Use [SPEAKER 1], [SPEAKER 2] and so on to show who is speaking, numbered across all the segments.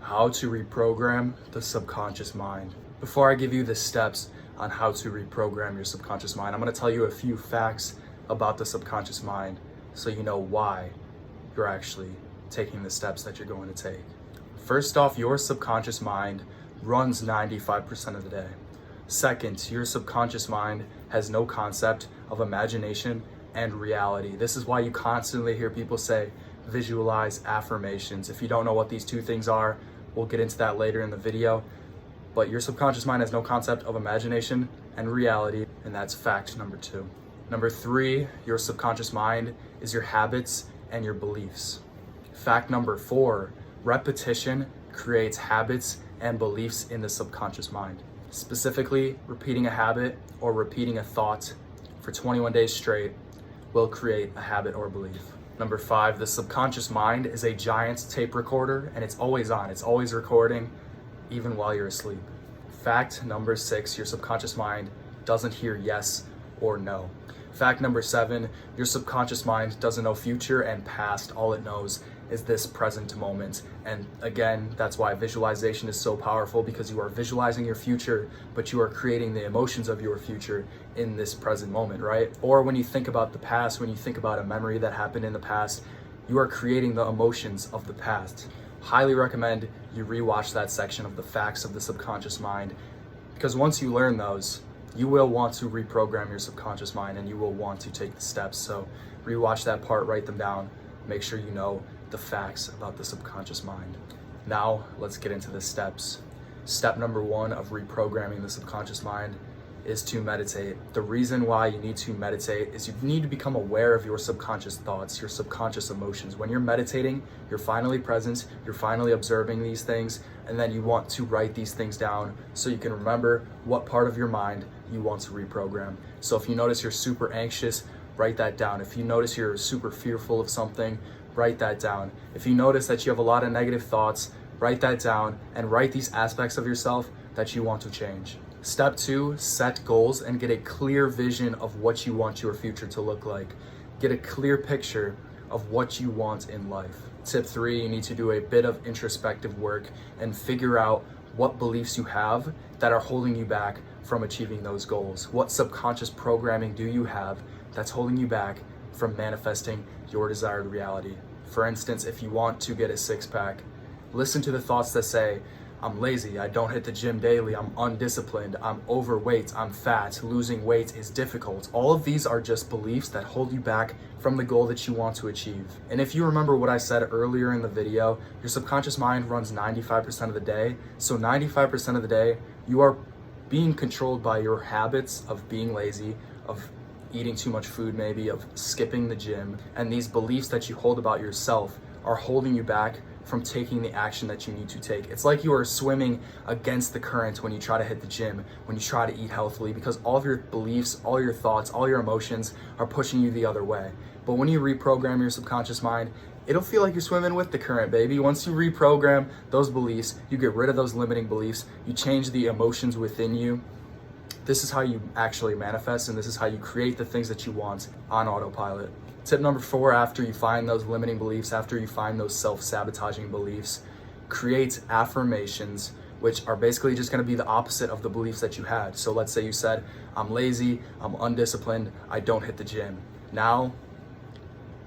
[SPEAKER 1] How to reprogram the subconscious mind. Before I give you the steps on how to reprogram your subconscious mind, I'm going to tell you a few facts about the subconscious mind so you know why you're actually taking the steps that you're going to take. First off, your subconscious mind runs 95% of the day. Second, your subconscious mind has no concept of imagination and reality. This is why you constantly hear people say, visualize, affirmations. If you don't know what these two things are, we'll get into that later in the video. But your subconscious mind has no concept of imagination and reality, and that's fact number 2. Number 3, your subconscious mind is your habits and your beliefs. Fact number 4, repetition creates habits and beliefs in the subconscious mind. Specifically, repeating a habit or repeating a thought for 21 days straight will create a habit or belief. Number 5, the subconscious mind is a giant tape recorder, and it's always on. It's always recording, even while you're asleep. Fact number 6, your subconscious mind doesn't hear yes or no. Fact number 7, your subconscious mind doesn't know future and past. All it knows is this present moment. And again, that's why visualization is so powerful, because you are visualizing your future, but you are creating the emotions of your future in this present moment, right? Or when you think about the past, when you think about a memory that happened in the past, you are creating the emotions of the past. Highly recommend you rewatch that section of the facts of the subconscious mind, because once you learn those, you will want to reprogram your subconscious mind and you will want to take the steps. So rewatch that part, write them down, make sure you know the facts about the subconscious mind. Now let's get into the steps. Step number 1 of reprogramming the subconscious mind is to meditate. The reason why you need to meditate is you need to become aware of your subconscious thoughts, your subconscious emotions. When you're meditating, you're finally present, you're finally observing these things, and then you want to write these things down so you can remember what part of your mind you want to reprogram. So if you notice you're super anxious, write that down. If you notice you're super fearful of something, write that down. If you notice that you have a lot of negative thoughts, write that down and write these aspects of yourself that you want to change. Step 2, set goals and get a clear vision of what you want your future to look like. Get a clear picture of what you want in life. Tip 3, you need to do a bit of introspective work and figure out what beliefs you have that are holding you back from achieving those goals. What subconscious programming do you have that's holding you back from manifesting your desired reality? For instance, if you want to get a six-pack, listen to the thoughts that say, I'm lazy, I don't hit the gym daily, I'm undisciplined, I'm overweight, I'm fat, losing weight is difficult. All of these are just beliefs that hold you back from the goal that you want to achieve. And if you remember what I said earlier in the video, your subconscious mind runs 95% of the day. So 95% of the day, you are being controlled by your habits of being lazy, of eating too much food maybe, of skipping the gym. And these beliefs that you hold about yourself are holding you back from taking the action that you need to take. It's like you are swimming against the current when you try to hit the gym, when you try to eat healthily, because all of your beliefs, all your thoughts, all your emotions are pushing you the other way. But when you reprogram your subconscious mind, it'll feel like you're swimming with the current, baby. Once you reprogram those beliefs, you get rid of those limiting beliefs, you change the emotions within you. This is how you actually manifest, and this is how you create the things that you want on autopilot. Tip number 4, after you find those limiting beliefs, after you find those self-sabotaging beliefs, create affirmations, which are basically just going to be the opposite of the beliefs that you had. So let's say you said, I'm lazy, I'm undisciplined, I don't hit the gym. Now,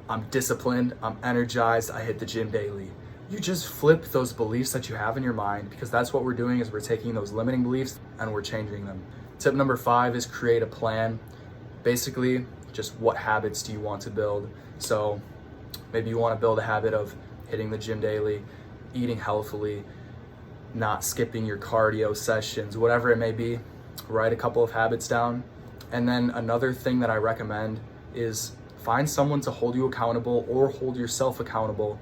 [SPEAKER 1] I'm disciplined, I'm energized, I hit the gym daily. You just flip those beliefs that you have in your mind, because that's what we're doing, is we're taking those limiting beliefs and we're changing them. Tip number 5 is create a plan. Basically, just what habits do you want to build? So maybe you want to build a habit of hitting the gym daily, eating healthily, not skipping your cardio sessions, whatever it may be. Write a couple of habits down. And then another thing that I recommend is find someone to hold you accountable or hold yourself accountable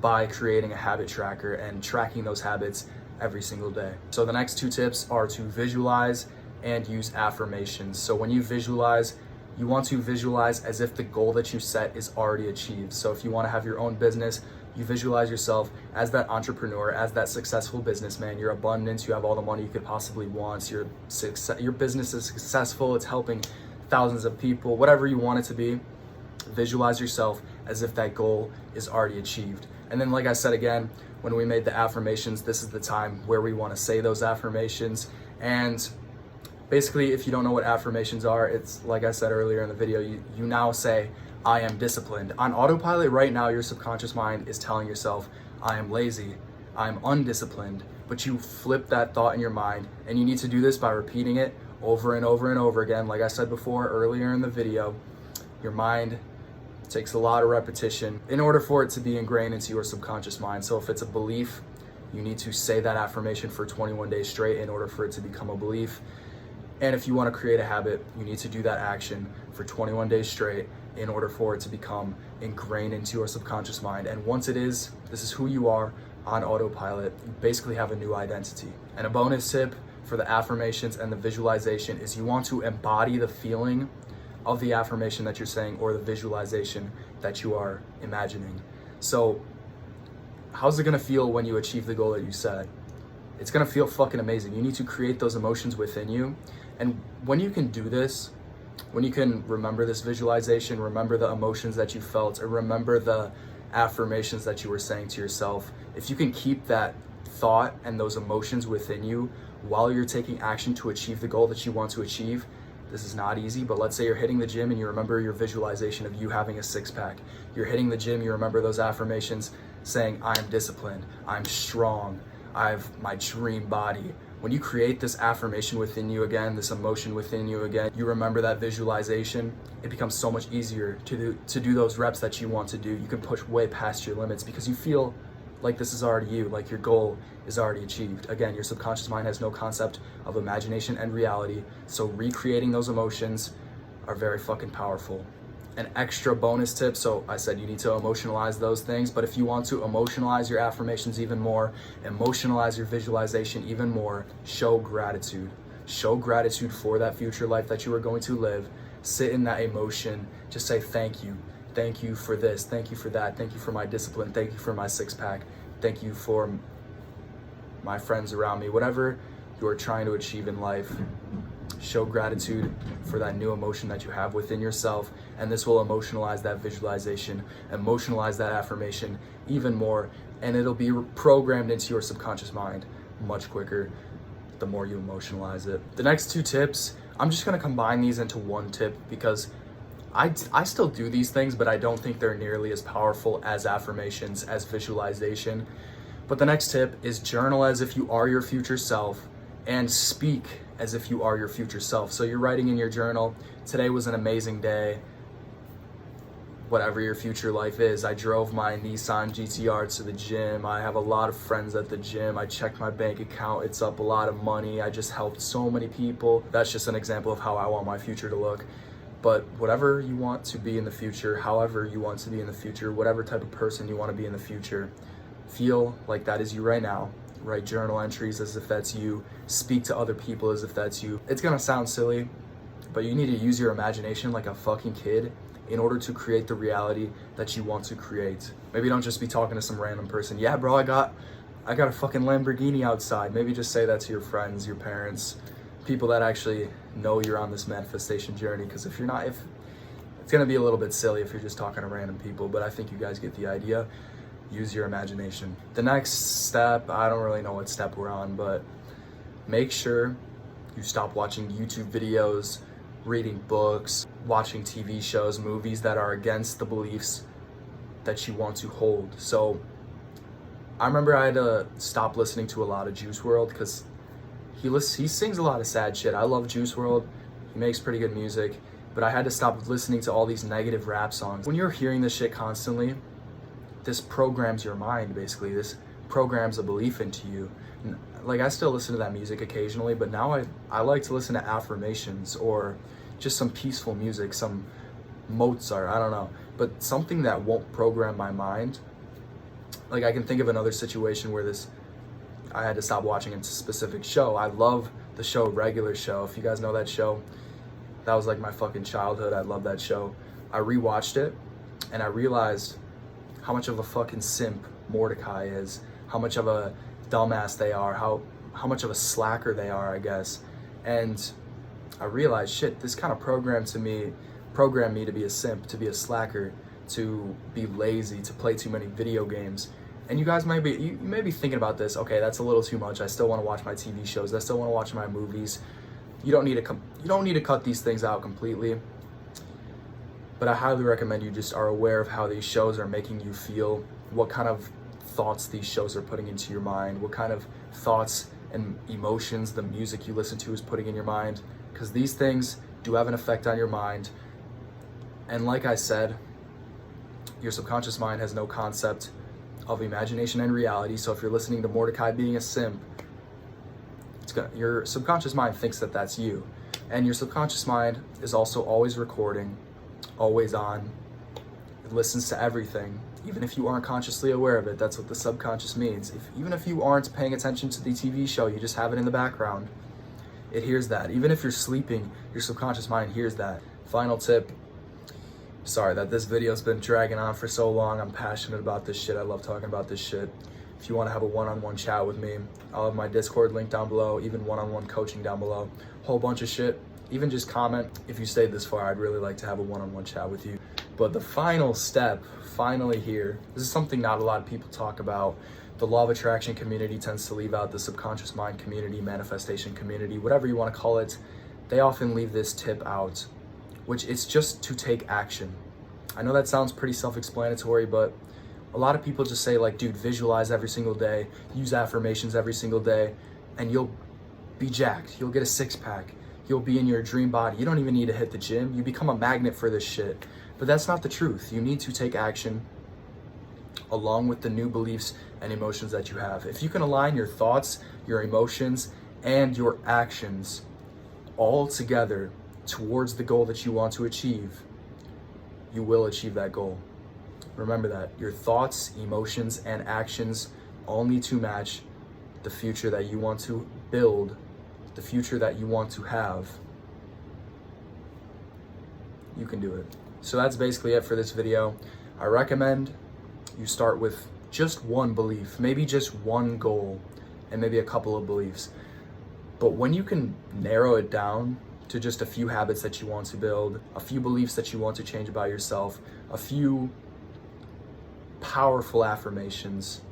[SPEAKER 1] by creating a habit tracker and tracking those habits every single day. So the next 2 tips are to visualize and use affirmations. So when you visualize, you want to visualize as if the goal that you set is already achieved. So if you want to have your own business, you visualize yourself as that entrepreneur, as that successful businessman. You're abundant, you have all the money you could possibly want, your business is successful, it's helping thousands of people, whatever you want it to be. Visualize yourself as if that goal is already achieved. And then, like I said again, when we made the affirmations, this is the time where we want to say those affirmations. And basically, if you don't know what affirmations are, it's like I said earlier in the video, you now say, I am disciplined. On autopilot right now, your subconscious mind is telling yourself, I am lazy, I'm undisciplined. But you flip that thought in your mind, and you need to do this by repeating it over and over and over again. Like I said before earlier in the video, your mind takes a lot of repetition in order for it to be ingrained into your subconscious mind. So if it's a belief, you need to say that affirmation for 21 days straight in order for it to become a belief. And if you want to create a habit, you need to do that action for 21 days straight in order for it to become ingrained into your subconscious mind. And once it is, this is who you are on autopilot. You basically have a new identity. And a bonus tip for the affirmations and the visualization is you want to embody the feeling of the affirmation that you're saying or the visualization that you are imagining. So how's it gonna feel when you achieve the goal that you set? It's gonna feel fucking amazing. You need to create those emotions within you. And when you can do this, when you can remember this visualization, remember the emotions that you felt, or remember the affirmations that you were saying to yourself, if you can keep that thought and those emotions within you while you're taking action to achieve the goal that you want to achieve, this is not easy, but let's say you're hitting the gym and you remember your visualization of you having a six-pack. You're hitting the gym, you remember those affirmations saying, I'm disciplined, I'm strong, I have my dream body. When you create this affirmation within you again, this emotion within you again, you remember that visualization, it becomes so much easier to do those reps that you want to do. You can push way past your limits because you feel like this is already you, like your goal is already achieved. Again, your subconscious mind has no concept of imagination and reality, so recreating those emotions are very fucking powerful. An extra bonus tip, so I said you need to emotionalize those things, but if you want to emotionalize your affirmations even more, emotionalize your visualization even more, show gratitude. Show gratitude for that future life that you are going to live. Sit in that emotion, just say thank you. Thank you for this, thank you for that, thank you for my discipline, thank you for my six-pack, thank you for my friends around me. Whatever you are trying to achieve in life, show gratitude for that new emotion that you have within yourself, and this will emotionalize that visualization, emotionalize that affirmation even more, and it'll be programmed into your subconscious mind much quicker the more you emotionalize it. The next two tips, I'm just gonna combine these into one tip because I still do these things, but I don't think they're nearly as powerful as affirmations, as visualization. But the next tip is journal as if you are your future self and speak as if you are your future self. So you're writing in your journal, today was an amazing day, whatever your future life is. I drove my Nissan GTR to the gym. I have a lot of friends at the gym. I checked my bank account. It's up a lot of money. I just helped so many people. That's just an example of how I want my future to look. But whatever you want to be in the future, however you want to be in the future, whatever type of person you want to be in the future, feel like that is you right now. Write journal entries as if that's you. Speak to other people as if that's you. It's gonna sound silly, but you need to use your imagination like a fucking kid in order to create the reality that you want to create. Maybe don't just be talking to some random person. Yeah, bro, I got a fucking Lamborghini outside. Maybe just say that to your friends, your parents, people that actually know you're on this manifestation journey. Because if you're not, if it's gonna be a little bit silly if you're just talking to random people, but I think you guys get the idea. Use your imagination. The next step, I don't really know what step we're on, but make sure you stop watching YouTube videos, reading books, watching TV shows, movies that are against the beliefs that you want to hold. So I remember I had to stop listening to a lot of Juice WRLD because he sings a lot of sad shit. I love Juice WRLD. He makes pretty good music, but I had to stop listening to all these negative rap songs. When you're hearing this shit constantly, this programs your mind, basically. This programs a belief into you. Like, I still listen to that music occasionally, but now I like to listen to affirmations or just some peaceful music, some Mozart, I don't know, but something that won't program my mind. Like, I can think of another situation where I had to stop watching a specific show. I love the show Regular Show. If you guys know that show, that was like my fucking childhood. I love that show. I rewatched it and I realized how much of a fucking simp Mordecai is, how much of a dumbass they are, how much of a slacker they are, I guess. And I realized, shit, this kind of programmed me to be a simp, to be a slacker, to be lazy, to play too many video games. And you guys you may be thinking about this, okay, that's a little too much. I still want to watch my TV shows. I still want to watch my movies. You don't need to cut these things out completely. But I highly recommend you just are aware of how these shows are making you feel, what kind of thoughts these shows are putting into your mind, what kind of thoughts and emotions the music you listen to is putting in your mind, because these things do have an effect on your mind. And like I said, your subconscious mind has no concept of imagination and reality. So if you're listening to Mordecai being a simp, your subconscious mind thinks that that's you. And your subconscious mind is also always recording, always on. It listens to everything, even if you aren't consciously aware of it. That's what the subconscious means. Even if you aren't paying attention to the TV show, you just have it in the background, it hears that. Even if you're sleeping, your subconscious mind hears that. Final tip. Sorry that this video's been dragging on for so long. I'm passionate about this shit. I love talking about this shit. If you want to have a one-on-one chat with me, I'll have my Discord link down below, even one-on-one coaching down below. Whole bunch of shit. Even just comment. If you stayed this far, I'd really like to have a one-on-one chat with you. But the final step, finally here, this is something not a lot of people talk about. The law of attraction community tends to leave out the subconscious mind community, manifestation community, whatever you want to call it. They often leave this tip out, which is just to take action. I know that sounds pretty self-explanatory, but a lot of people just say like, dude, visualize every single day, use affirmations every single day, and you'll be jacked. You'll get a six-pack. You'll be in your dream body. You don't even need to hit the gym. You become a magnet for this shit. But that's not the truth. You need to take action along with the new beliefs and emotions that you have. If you can align your thoughts, your emotions, and your actions all together towards the goal that you want to achieve, you will achieve that goal. Remember that. Your thoughts, emotions, and actions all need to match the future that you want to build, the future that you want to have. You can do it. So that's basically it for this video. I recommend you start with just one belief, maybe just one goal, and maybe a couple of beliefs. But when you can narrow it down to just a few habits that you want to build, a few beliefs that you want to change about yourself, a few powerful affirmations,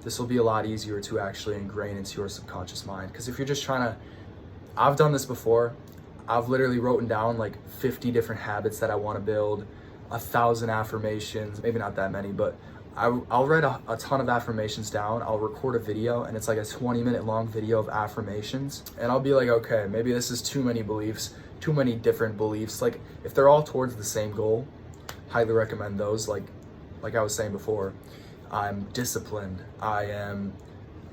[SPEAKER 1] this will be a lot easier to actually ingrain into your subconscious mind. Because if you're just trying to, I've done this before. I've literally written down like 50 different habits that I want to build, 1,000 affirmations, maybe not that many, but I'll write a ton of affirmations down. I'll record a video, and it's like a 20-minute long video of affirmations. And I'll be like, okay, maybe this is too many beliefs, too many different beliefs. Like if they're all towards the same goal, highly recommend those. Like I was saying before, I'm disciplined, I am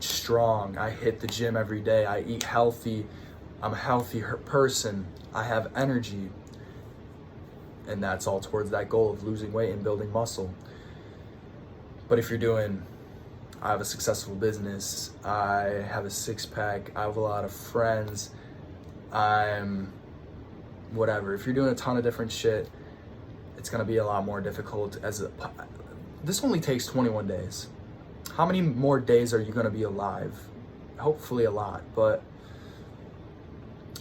[SPEAKER 1] strong, I hit the gym every day, I eat healthy, I'm a healthy person, I have energy. And that's all towards that goal of losing weight and building muscle. But if you're doing, I have a successful business, I have a six-pack, I have a lot of friends, I'm whatever. If you're doing a ton of different shit, it's gonna be a lot more difficult. This only takes 21 days. How many more days are you gonna be alive? Hopefully a lot, but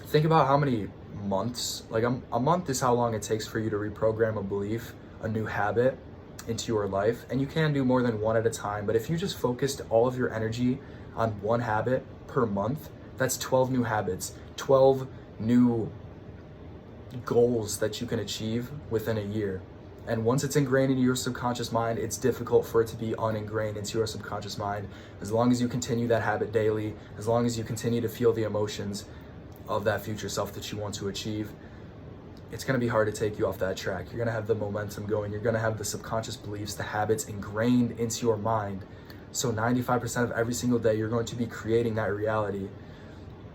[SPEAKER 1] think about how many months, like a month is how long it takes for you to reprogram a belief, a new habit into your life. And you can do more than one at a time, but if you just focused all of your energy on one habit per month, that's 12 new habits, 12 new goals that you can achieve within a year. And once it's ingrained into your subconscious mind, it's difficult for it to be uningrained into your subconscious mind. As long as you continue that habit daily, as long as you continue to feel the emotions of that future self that you want to achieve, it's going to be hard to take you off that track. You're going to have the momentum going. You're going to have the subconscious beliefs, the habits ingrained into your mind. So 95% of every single day, you're going to be creating that reality.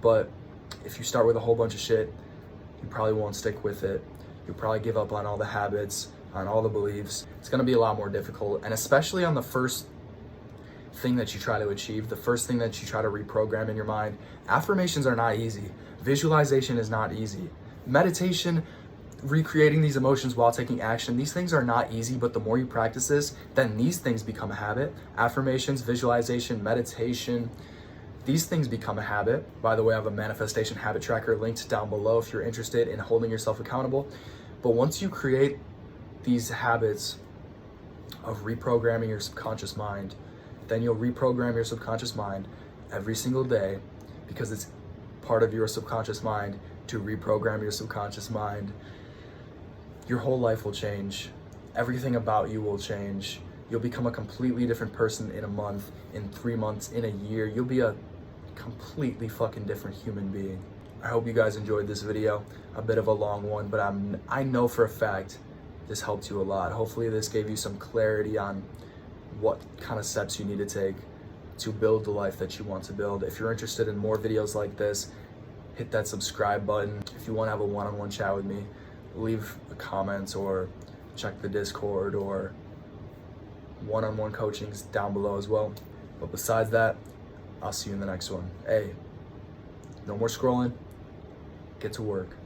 [SPEAKER 1] But if you start with a whole bunch of shit, you probably won't stick with it. You'll probably give up on all the habits, on all the beliefs. It's going to be a lot more difficult. And especially on the first thing that you try to achieve, the first thing that you try to reprogram in your mind, affirmations are not easy. Visualization is not easy. Meditation, recreating these emotions while taking action, these things are not easy, but the more you practice this, then these things become a habit. Affirmations, visualization, meditation, these things become a habit. By the way, I have a manifestation habit tracker linked down below if you're interested in holding yourself accountable. But once you create these habits of reprogramming your subconscious mind, Then you'll reprogram your subconscious mind every single day, because it's part of your subconscious mind to reprogram your subconscious mind. Your whole life will change. Everything about you will change. You'll become a completely different person in a month, in 3 months, in a year. You'll be a completely fucking different human being. I hope you guys enjoyed this video. A bit of a long one, but I know for a fact this helped you a lot. Hopefully this gave you some clarity on what kind of steps you need to take to build the life that you want to build. If you're interested in more videos like this, hit that subscribe button. If you want to have a one-on-one chat with me, leave a comment or check the Discord, or one-on-one coaching's down below as well. But besides that, I'll see you in the next one. Hey, no more scrolling. Get to work.